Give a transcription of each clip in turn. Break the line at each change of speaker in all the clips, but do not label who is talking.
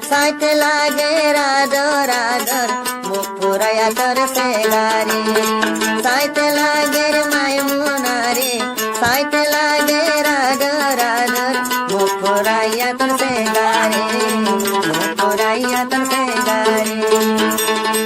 साथ लागे rather rather मुख पुराया तर से गारी साथ लागे मायमुना रे साथ लागे राधर राधर मुख पुराया तर से गारी मुख पुराया तर से गारी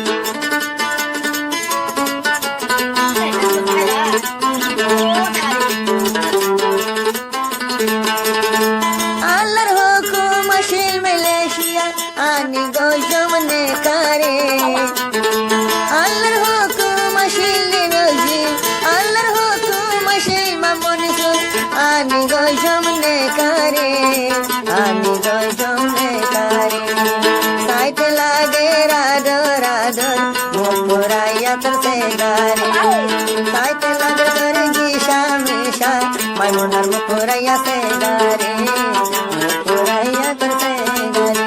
আল্লাহর হুকুম আসিল মালয়েশিয়া আনি গো জমনে কারে আল্লাহর হুকুম আসিল নজির আল্লাহর হুকুম আসিল মামুন সুর আনি গো জমনে কারে আনি গো জমনে কারে সাইতে লাগে রাধো রাধো মুপুরাইয়া তোর সে গারে সাইতে লাগে তোর গিশা মিশা মাইমুনার মুপুরাইয়া সে গারে মুপুরাইয়া তোর সে গারে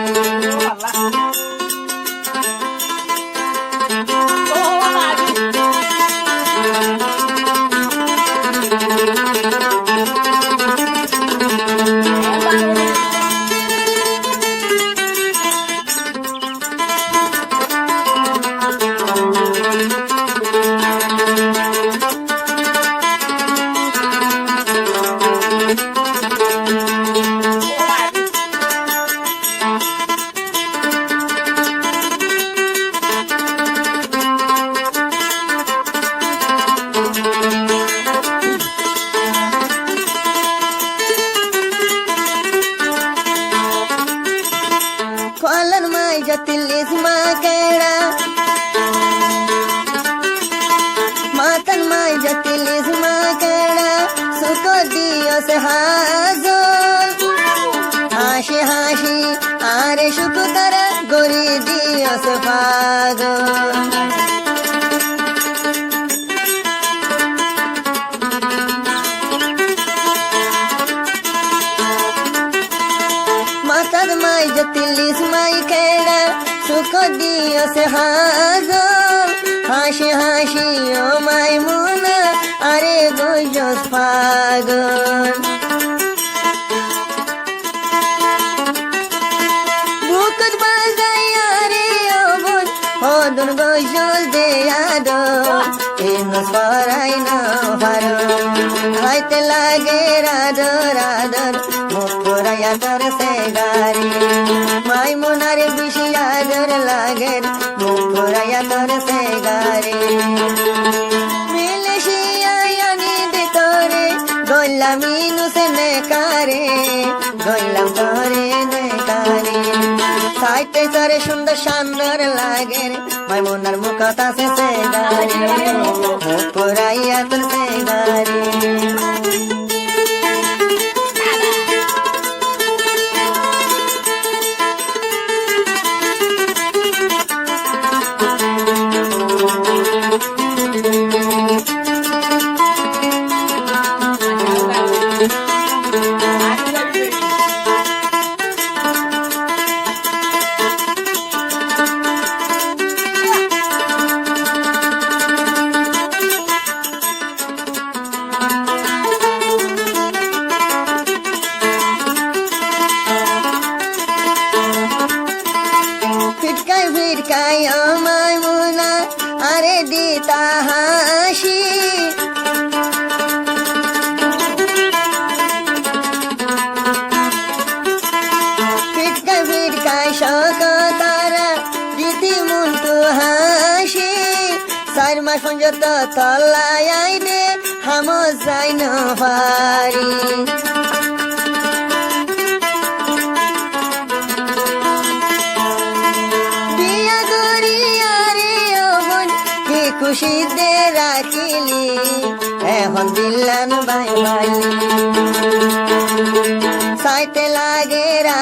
Kualan mai jatilis makera Matan mai jatilis makera Suko diyo se hazol Hashi hashi are shukutara Gori diyo se fagol Matan mai jatilis maikera suko diyo se hazo hashi hashi o maimuna are gojos pagon bukut bazaya re obon hodun gojos de ado inos parai no faro haite lage rado rador মুপুরাইয়া তোর সে গারি মাইমুনার বিশিয়া দর লাগের মুপুরাইয়া তোর সে গারি militia আনি দে তোরে গল্লা মিনুসে নে কারে গল্লাম তোরে নে কারে সাইতে তোরে সুন্দর সুন্দর লাগের মাইমুনার মুখতা সে গারি মুপুরাইয়া তোর সে গারি Firkai o maimuna are dita hashi Firkai shokotara diti muntu hashi Sair mas ponjota tolai de hamos zaino pari খুশিতে রাখিলি এখন দিল্লান বাই বাই সাইতে লাগে রাত